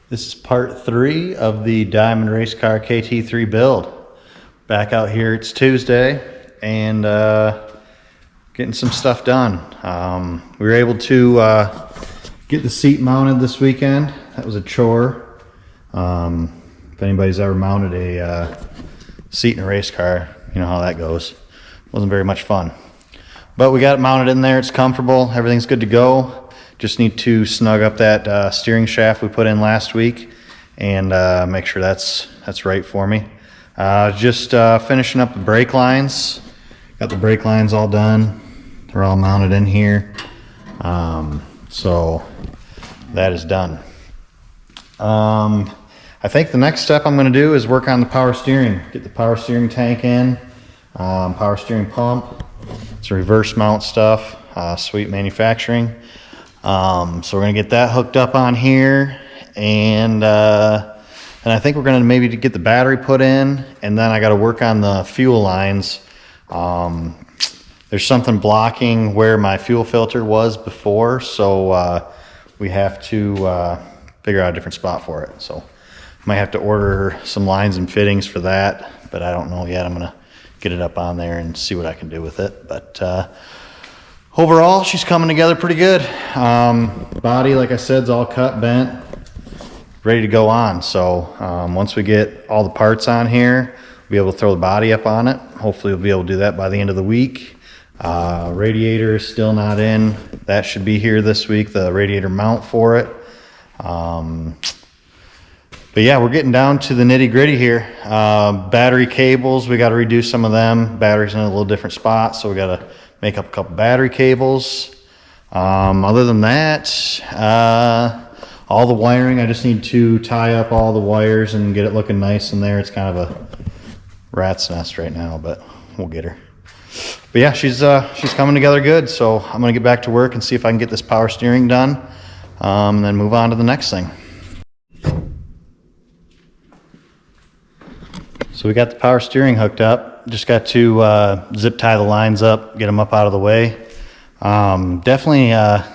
This is part 3 of the Diamond Race Car KT3 build. Back out here, it's Tuesday, and getting some stuff done. We were able to get the seat mounted this weekend. That was a chore. If anybody's ever mounted a seat in a race car, you know how that goes. Wasn't very much fun. But we got it mounted in there, it's comfortable, everything's good to go. Just need to snug up that steering shaft we put in last week and make sure that's right for me. Just finishing up the brake lines. Got the brake lines all done. They're all mounted in here. So that is done. I think the next step I'm going to do is work on the power steering. Get the power steering tank in, power steering pump. It's reverse mount stuff, sweet manufacturing. So we're going to get that hooked up on here, and I think we're going to maybe get the battery put in, and then I got to work on the fuel lines. There's something blocking where my fuel filter was before, so we have to figure out a different spot for it. So might have to order some lines and fittings for that, but I don't know yet. I'm going to get it up on there and see what I can do with it. But overall, she's coming together pretty good. Body, like I said, is all cut, bent, ready to go on. So once we get all the parts on here, we'll be able to throw the body up on it. Hopefully we'll be able to do that by the end of the week. Radiator is still not in. That should be here this week, the radiator mount for it. But yeah, we're getting down to the nitty gritty here. Battery cables, we got to redo some of them. Batteries in a little different spot, so we got to make up a couple battery cables. Other than that, all the wiring, I just need to tie up all the wires and get it looking nice in there. It's kind of a rat's nest right now, but we'll get her. But yeah, she's coming together good. So I'm gonna get back to work and see if I can get this power steering done, and then move on to the next thing. So we got the power steering hooked up. Just got to zip tie the lines up, get them up out of the way. Definitely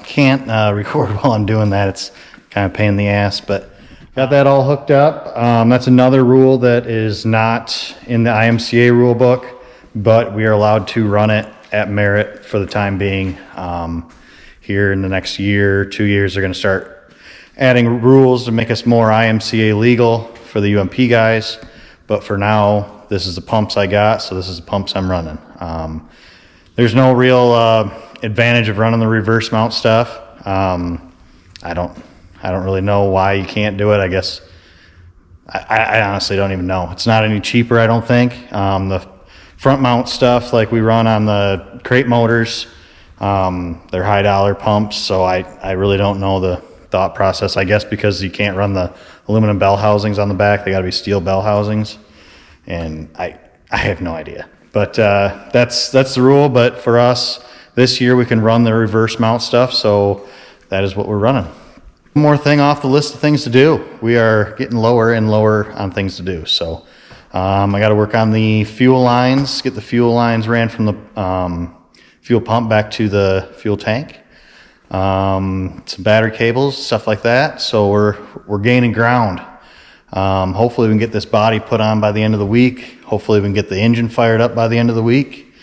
can't record while I'm doing that. It's kind of a pain in the ass, but got that all hooked up. That's another rule that is not in the IMCA rule book, but we are allowed to run it at merit for the time being. Here in the next year, 2 years, they're going to start adding rules to make us more IMCA legal for the UMP guys. But for now, this is the pumps I got, so this is the pumps I'm running. There's no real advantage of running the reverse mount stuff. I don't really know why you can't do it. I guess I honestly don't even know. It's not any cheaper, I don't think. The front mount stuff like we run on the crate motors, they're high dollar pumps, so I really don't know the thought process. I guess because you can't run the aluminum bell housings on the back, they got to be steel bell housings, and I have no idea. But that's the rule. But for us this year, we can run the reverse mount stuff, so that is what we're running. One more thing off the list of things to do. We are getting lower and lower on things to do. So I got to work on the fuel lines, get the fuel lines ran from the fuel pump back to the fuel tank. Some battery cables, stuff like that. So we're gaining ground. Hopefully we can get this body put on by the end of the week. Hopefully we can get the engine fired up by the end of the week.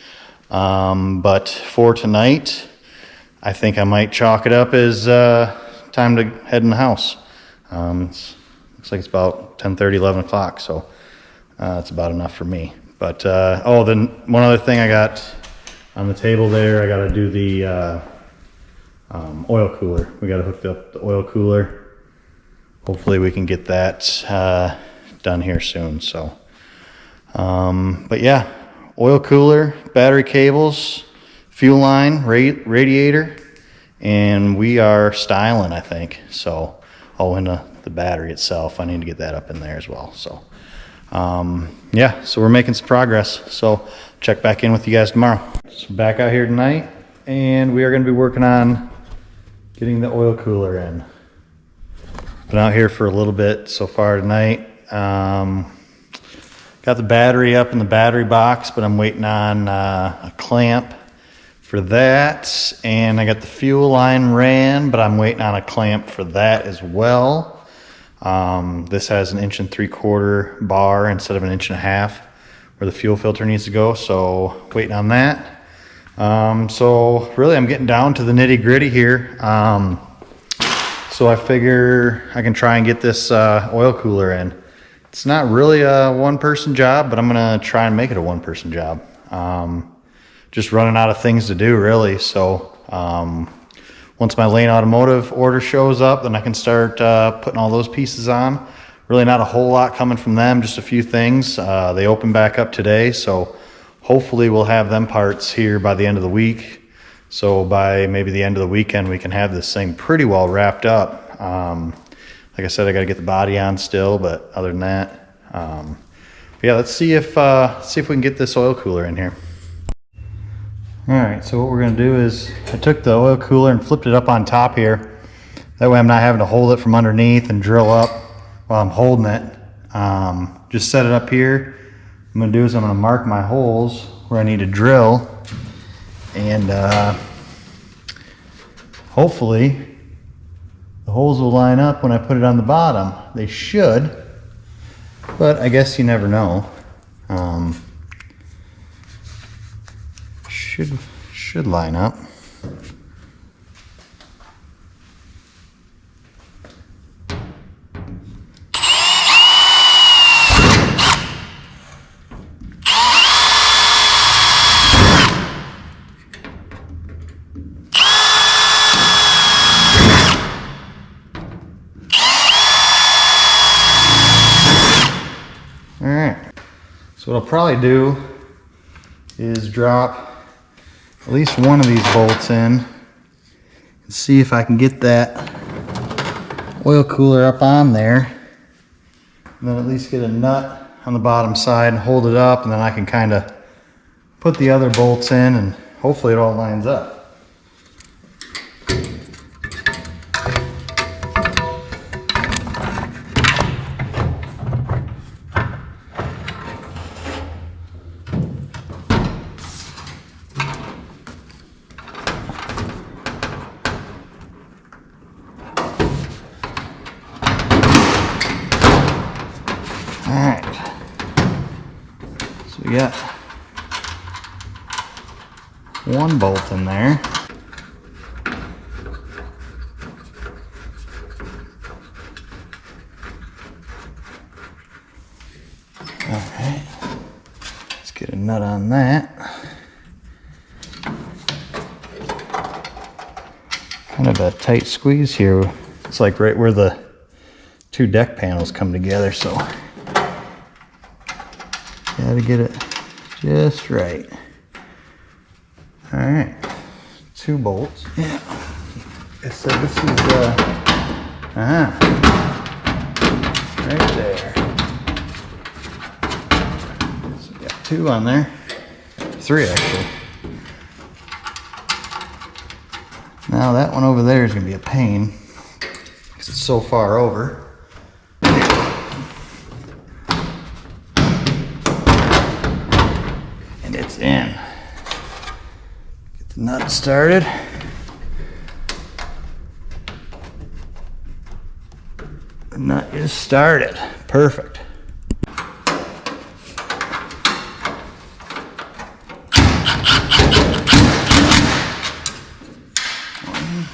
But for tonight, I think I might chalk it up as time to head in the house. Looks like it's about 10:30, 11 o'clock, so it's about enough for me. But then one other thing I got on the table there, I got to do the oil cooler. We got to hook up the oil cooler. Hopefully we can get that done here soon. So, but yeah, oil cooler, battery cables, fuel line, radiator, and we are styling, I think. So, and the battery itself, I need to get that up in there as well. So, yeah, so we're making some progress. So check back in with you guys tomorrow. So back out here tonight, and we are going to be working on getting the oil cooler in. Been out here for a little bit so far tonight. Got the battery up in the battery box, but I'm waiting on a clamp for that. And I got the fuel line ran, but I'm waiting on a clamp for that as well. This has an 1.75" bar instead of an 1.5" where the fuel filter needs to go, so waiting on that. So really I'm getting down to the nitty gritty here. So I figure I can try and get this oil cooler in. It's not really a one-person job, but I'm gonna try and make it a one-person job. Just running out of things to do, really. So once my Lane Automotive order shows up, then I can start putting all those pieces on. Really not a whole lot coming from them, just a few things. They open back up today, so hopefully we'll have them parts here by the end of the week. So by maybe the end of the weekend, we can have this thing pretty well wrapped up. Like I said, I got to get the body on still, but other than that, yeah, let's see if we can get this oil cooler in here. All right, so what we're gonna do is I took the oil cooler and flipped it up on top here. That way I'm not having to hold it from underneath and drill up while I'm holding it. Just set it up here. What I'm gonna do is I'm gonna mark my holes where I need to drill, and hopefully the holes will line up when I put it on the bottom. They should, but I guess you never know. Should line up. Alright, so what I'll probably do is drop at least one of these bolts in and see if I can get that oil cooler up on there, and then at least get a nut on the bottom side and hold it up, and then I can kind of put the other bolts in and hopefully it all lines up. Alright, so we got one bolt in there. Alright, let's get a nut on that. Kind of a tight squeeze here. It's like right where the two deck panels come together, so gotta get it just right. All right, two bolts. Yeah. So this is right there. So we got two on there, three actually. Now that one over there is gonna be a pain because it's so far over. It's in. Get the nut started. The nut is started. Perfect. One,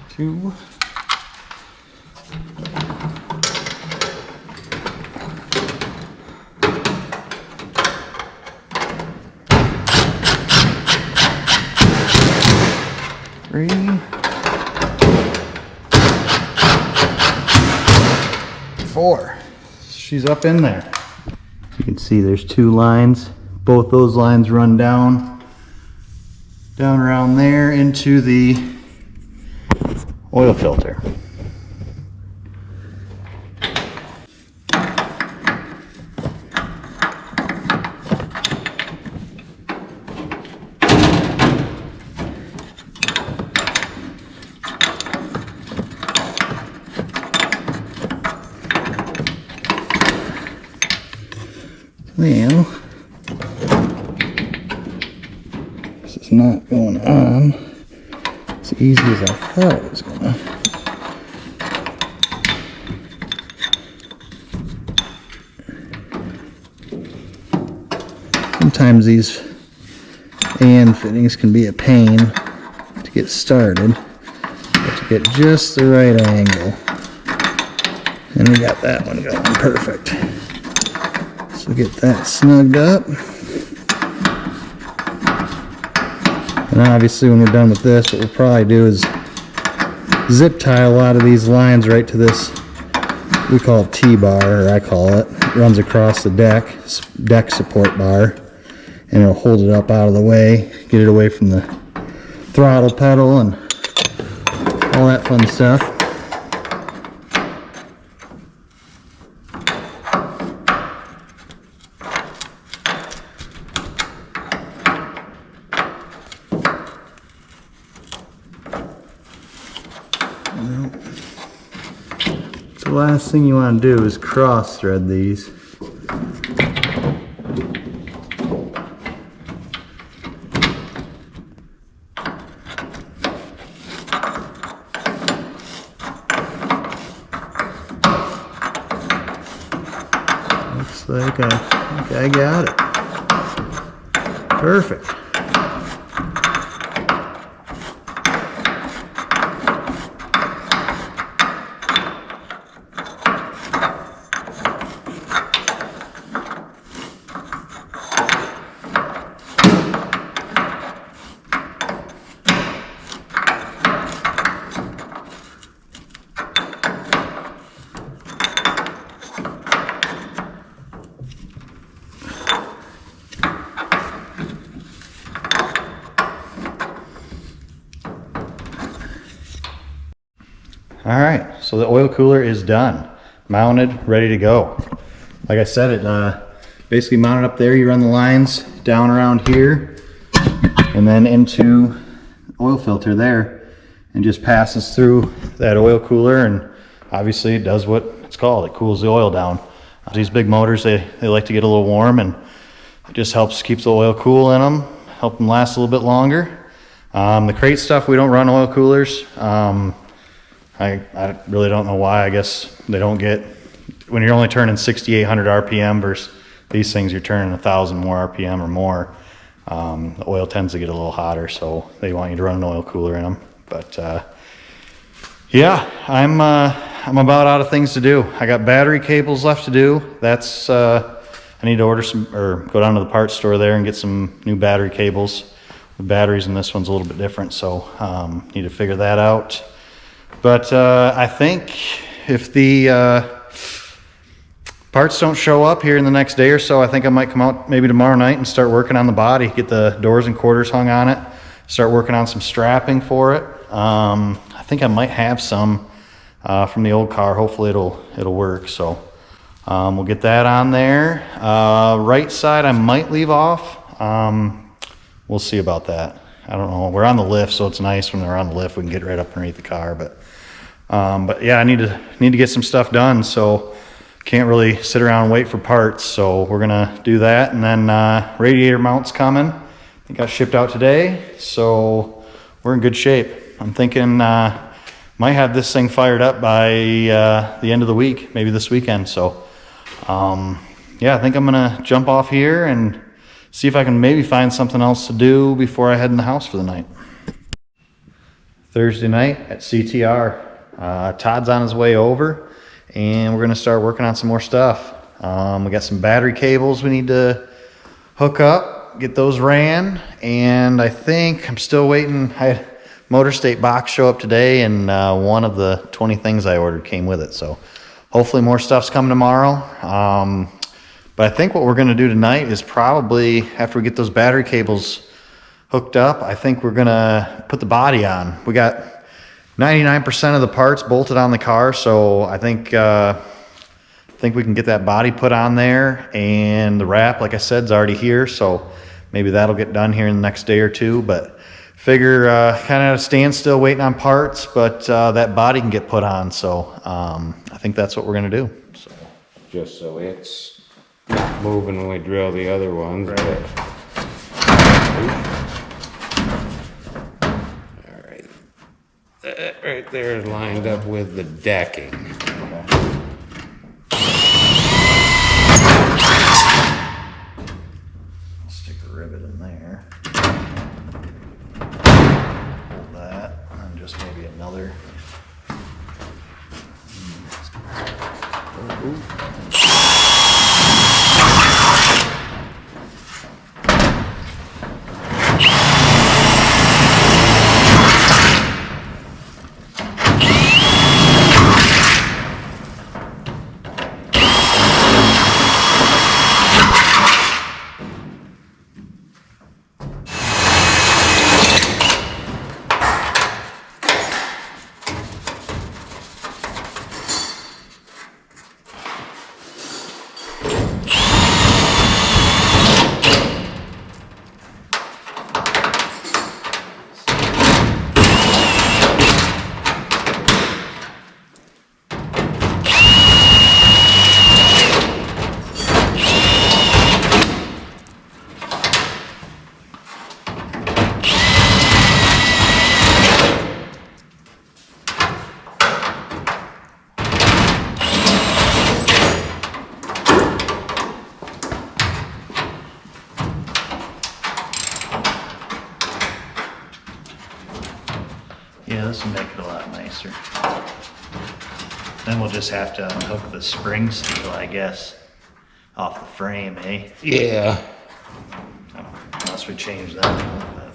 two. 3, 4. She's up in there. You can see there's two lines. Both those lines run down around there into the oil filter. Well, this is not going on. Let's see easy as I thought it was gonna. Sometimes these AN fittings can be a pain to get started, but to get just the right angle. And we got that one going perfect. So get that snugged up. And obviously when we're done with this, what we'll probably do is zip tie a lot of these lines right to this, we call it T-bar, or I call it. It runs across the deck support bar, and it'll hold it up out of the way, get it away from the throttle pedal and all that fun stuff. The last thing you want to do is cross thread these. Looks like I got it. Perfect. All right, so the oil cooler is done, mounted, ready to go. Like I said, it basically mounted up there. You run the lines down around here and then into oil filter there, and just passes through that oil cooler, and obviously it does what it's called. It cools the oil down. These big motors, they like to get a little warm, and it just helps keep the oil cool in them, help them last a little bit longer. The crate stuff, we don't run oil coolers. I really don't know why. I guess they don't get, when you're only turning 6,800 RPM versus these things, you're turning 1,000 more RPM or more. The oil tends to get a little hotter, so they want you to run an oil cooler in them. But yeah, I'm about out of things to do. I got battery cables left to do. That's I need to order some, or go down to the parts store there and get some new battery cables. The batteries in this one's a little bit different, so need to figure that out. But I think if the parts don't show up here in the next day or so, I think I might come out maybe tomorrow night and start working on the body, get the doors and quarters hung on it, start working on some strapping for it. I think I might have some from the old car. Hopefully it'll work. So we'll get that on there. Right side I might leave off. We'll see about that. I don't know. We're on the lift, so it's nice when we're on the lift. We can get right up underneath the car. But yeah, I need to get some stuff done. So can't really sit around and wait for parts. So we're gonna do that, and then radiator mount's coming. It got shipped out today, so we're in good shape. I'm thinking might have this thing fired up by the end of the week, maybe this weekend. So yeah, I think I'm gonna jump off here and see if I can maybe find something else to do before I head in the house for the night. Thursday night at CTR. Todd's on his way over, and we're gonna start working on some more stuff. We got some battery cables we need to hook up, get those ran, and I think I'm still waiting. I had Motor State box show up today, and one of the 20 things I ordered came with it. So hopefully more stuff's coming tomorrow. But I think what we're going to do tonight is probably, after we get those battery cables hooked up, I think we're going to put the body on. We got 99% of the parts bolted on the car, so I think we can get that body put on there. And the wrap, like I said, is already here, so maybe that'll get done here in the next day or two. But figure kind of at a standstill waiting on parts, but that body can get put on. So I think that's what we're going to do. So. Just so it's not moving when we drill the other ones. Right. All right. That right there is lined up with the decking. Stick a rivet in there. Hold that, and just maybe another. Yeah, this will make it a lot nicer. Then we'll just have to unhook the spring steel, I guess, off the frame, eh? Yeah. Unless we change that a little bit.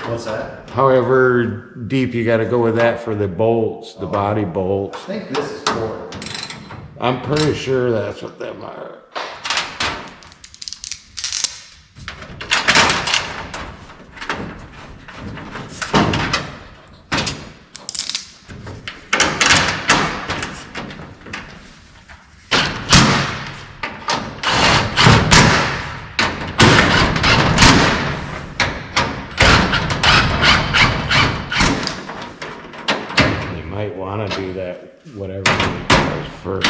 What's that? However deep you gotta go with that for the bolts, the body bolts. I think this is 4. I'm pretty sure that's what them are. Might want to do that, whatever it does first.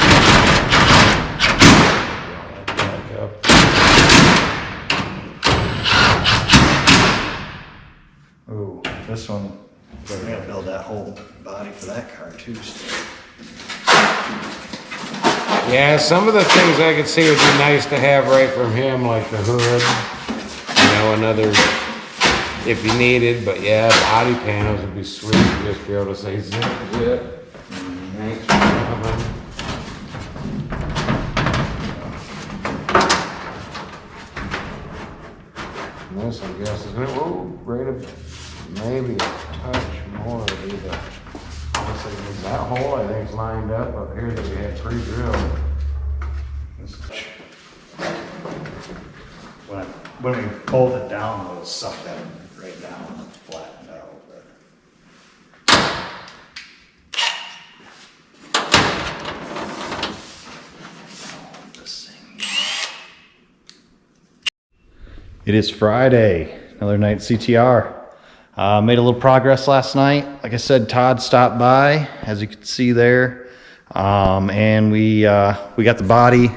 Back up. Ooh, this one, we're gonna build that whole body for that car too. Yeah, some of the things I could see would be nice to have right from him, like the hood, you know, another, if you needed, but yeah, body panels would be sweet to just be able to say zip, zip. Thanks for coming. And this, I guess, is gonna, whoa, right up, maybe a touch more would be the, that hole I think's lined up here that we had pre-drilled. When we bolt it down, we'll suck that right down and flatten it out. This thing. It is Friday, another night CTR. Made a little progress last night. Like I said, Todd stopped by, as you can see there, and we got the body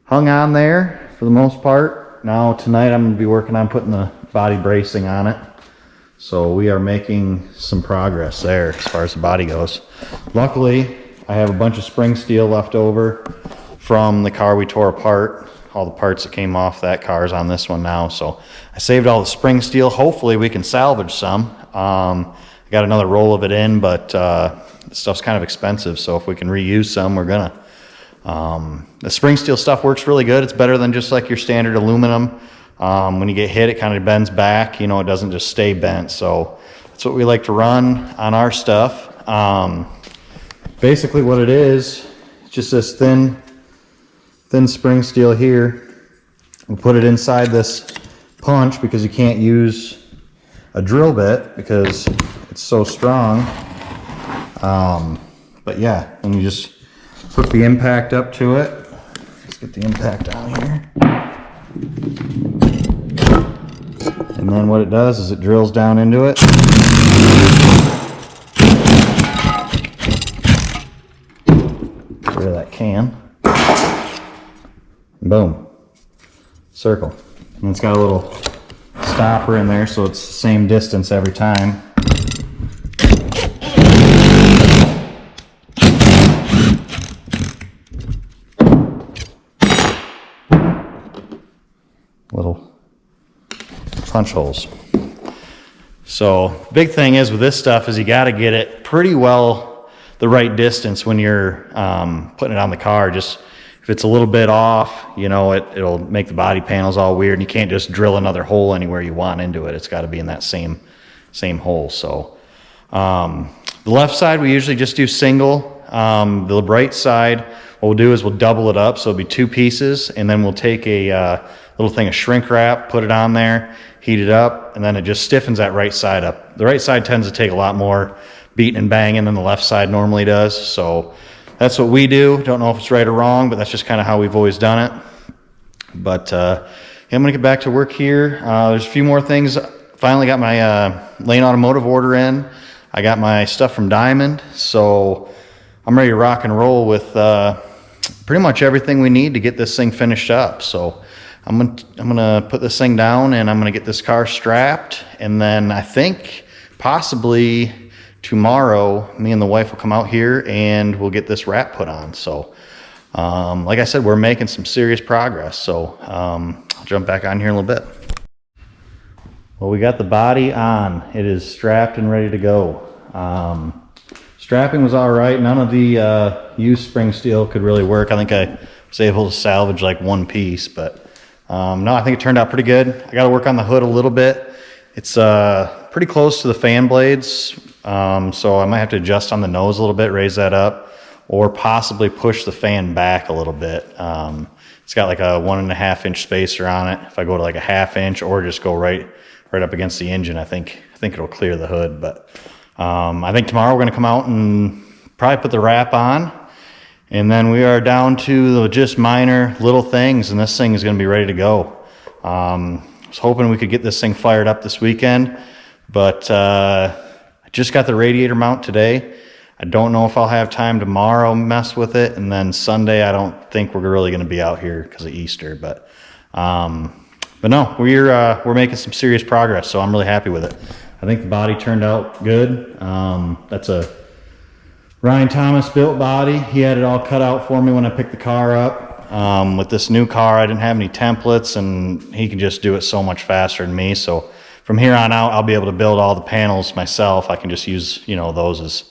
hung on there for the most part. Now tonight I'm going to be working on putting the body bracing on it. So we are making some progress there as far as the body goes. Luckily, I have a bunch of spring steel left over from the car we tore apart. All the parts that came off that car is on this one now. So I saved all the spring steel. Hopefully we can salvage some. I got another roll of it in, but the stuff's kind of expensive. So if we can reuse some, we're gonna. The spring steel stuff works really good. It's better than just like your standard aluminum. When you get hit, it kind of bends back, you know, it doesn't just stay bent. So that's what we like to run on our stuff. Basically what it is, it's just this thin spring steel here. We'll put it inside this punch because you can't use a drill bit because it's so strong. But yeah, and you just hook the impact up to it. Let's get the impact down here. And then what it does is it drills down into it. Get rid of that can. Boom. Circle. And it's got a little stopper in there, so it's the same distance every time. Little punch holes. So big thing is with this stuff is you got to get it pretty well the right distance when you're putting it on the car. Just if it's a little bit off, you know, it'll make the body panels all weird, and you can't just drill another hole anywhere you want into it. It's got to be in that same hole. So the left side we usually just do single. The right side, what we'll do is we'll double it up, so it'll be 2 pieces, and then we'll take a little thing of shrink wrap, put it on there, heat it up, and then it just stiffens that right side up. The right side tends to take a lot more beating and banging than the left side normally does, so that's what we do. Don't know if it's right or wrong, but that's just kind of how we've always done it. But yeah, I'm gonna get back to work here. There's a few more things. Finally got my Lane Automotive order in. I got my stuff from Diamond, so I'm ready to rock and roll with pretty much everything we need to get this thing finished up. So I'm gonna put this thing down, and I'm gonna get this car strapped, and then I think possibly tomorrow me and the wife will come out here and we'll get this wrap put on. So like I said, we're making some serious progress. So I'll jump back on here in a little bit. Well, we got the body on. It is strapped and ready to go. Strapping was all right. None of the used spring steel could really work. I think I was able to salvage like 1 piece, but no, I think it turned out pretty good. I got to work on the hood a little bit. It's pretty close to the fan blades, so I might have to adjust on the nose a little bit, raise that up, or possibly push the fan back a little bit. It's got like a 1.5 inch spacer on it. If I go to like a 1/2 inch, or just go right up against the engine, I think it'll clear the hood. But I think tomorrow we're gonna come out and probably put the wrap on, and then we are down to just minor little things, and this thing is gonna be ready to go. I was hoping we could get this thing fired up this weekend, but I just got the radiator mount today. I don't know if I'll have time tomorrow to mess with it, and then Sunday I don't think we're really going to be out here because of Easter. But no, we're making some serious progress, so I'm really happy with it. I think the body turned out good. That's a Ryan Thomas built body. He had it all cut out for me when I picked the car up. With this new car, I didn't have any templates, and he can just do it so much faster than me. So from here on out, I'll be able to build all the panels myself. I can just use, you know, those as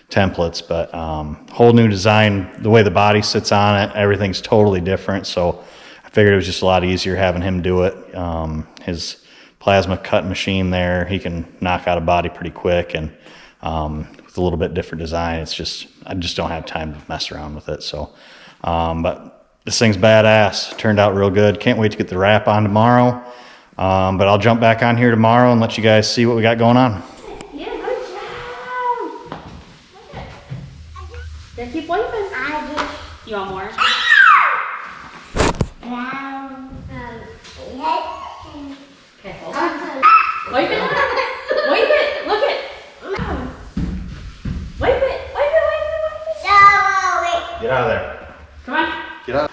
templates. But whole new design, the way the body sits on it, everything's totally different. So I figured it was just a lot easier having him do it. His plasma cut machine there, he can knock out a body pretty quick, and with a little bit different design, I just don't have time to mess around with it. So but this thing's badass. Turned out real good. Can't wait to get the wrap on tomorrow. But I'll jump back on here tomorrow and let you guys see what we got going on. Yeah, good job. Just keep wiping. You want more? Okay, hold on. Wipe it. Wipe it. Look it. Wipe it. Wipe it. Wipe it. Wipe it. Get out of there. Come on. Get out.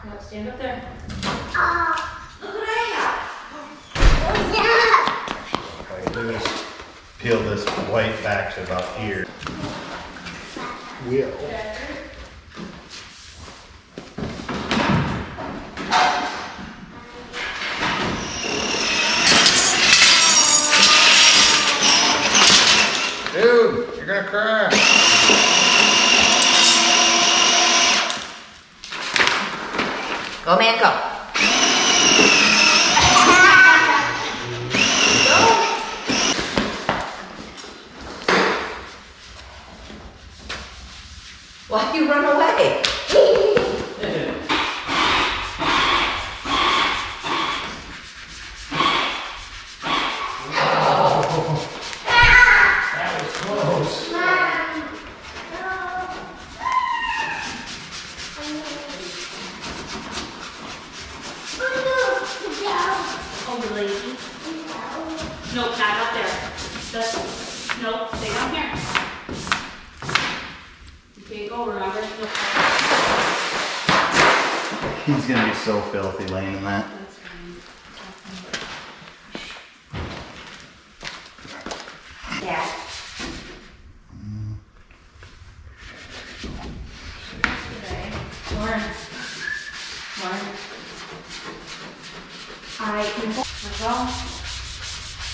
No, stand up there. Look what I have. We're gonna peel this white back to about here. Wheel. Dude, you're gonna crash. Go, man, go. Why you run away? Oh, you lazy. Nope, not up there. Nope, stay down here. You can't go, remember? Nope. He's gonna be so filthy laying in that. That's fine. Yeah. Okay. Lauren. Lauren. I can. Let's go.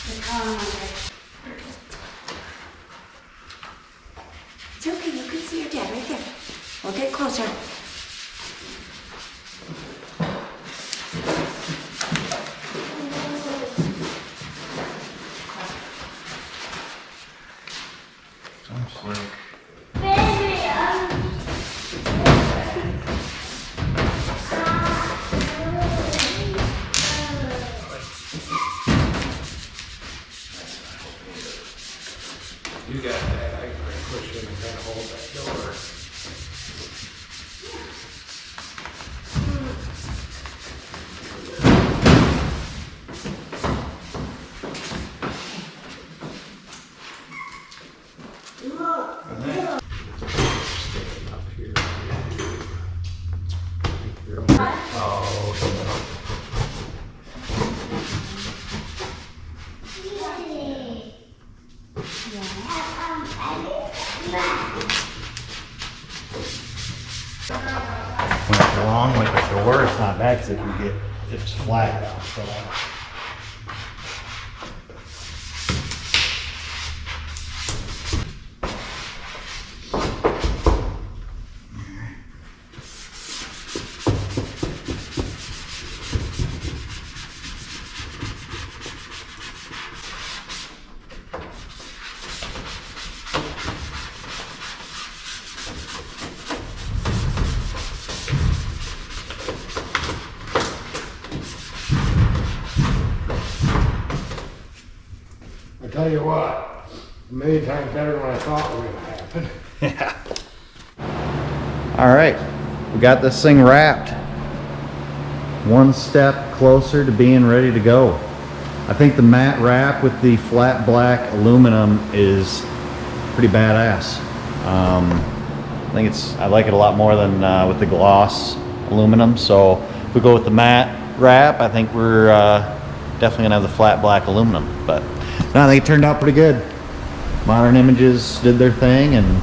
Let's go on Monday. It's okay, you can see your dad right there. We'll get closer. You got that, I can push in and kind of hold that door. When it's wrong with the door, it's not bad because it can get, it's flat out. So. I tell you what, a million times better than I thought was gonna happen. Yeah. All right, we got this thing wrapped. One step closer to being ready to go. I think the matte wrap with the flat black aluminum is pretty badass. I like it a lot more than with the gloss aluminum. So if we go with the matte wrap, I think we're definitely gonna have the flat black aluminum. But no, I think it turned out pretty good. Modern Images did their thing, and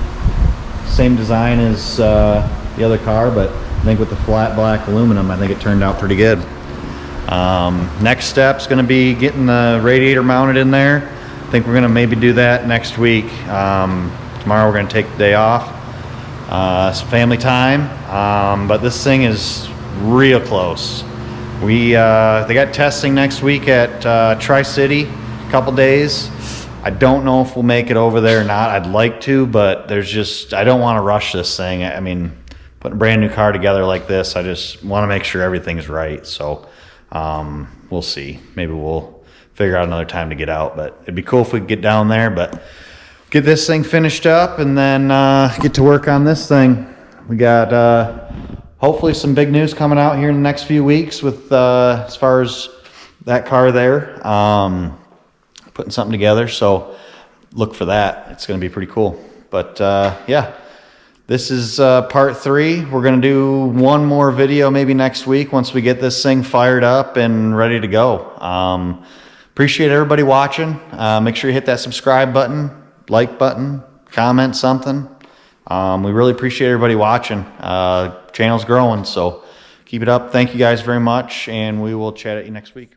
same design as the other car, but I think with the flat black aluminum, I think it turned out pretty good. Next step's going to be getting the radiator mounted in there. I think we're going to maybe do that next week. Tomorrow we're going to take the day off. Some family time, but this thing is real close. They got testing next week at Tri-City, a couple days. I don't know if we'll make it over there or not. I'd like to, but I don't want to rush this thing. I mean, putting a brand new car together like this, I just want to make sure everything's right. So we'll see. Maybe we'll figure out another time to get out, but it'd be cool if we could get down there, but get this thing finished up and then get to work on this thing. We got hopefully some big news coming out here in the next few weeks with as far as that car there. Putting something together, so look for that. It's going to be pretty cool. But yeah, this is part 3. We're going to do one more video maybe next week once we get this thing fired up and ready to go. Appreciate everybody watching. Make sure you hit that subscribe button, like button, comment something. We really appreciate everybody watching. Channel's growing, so keep it up. Thank you guys very much, and we will chat at you next week.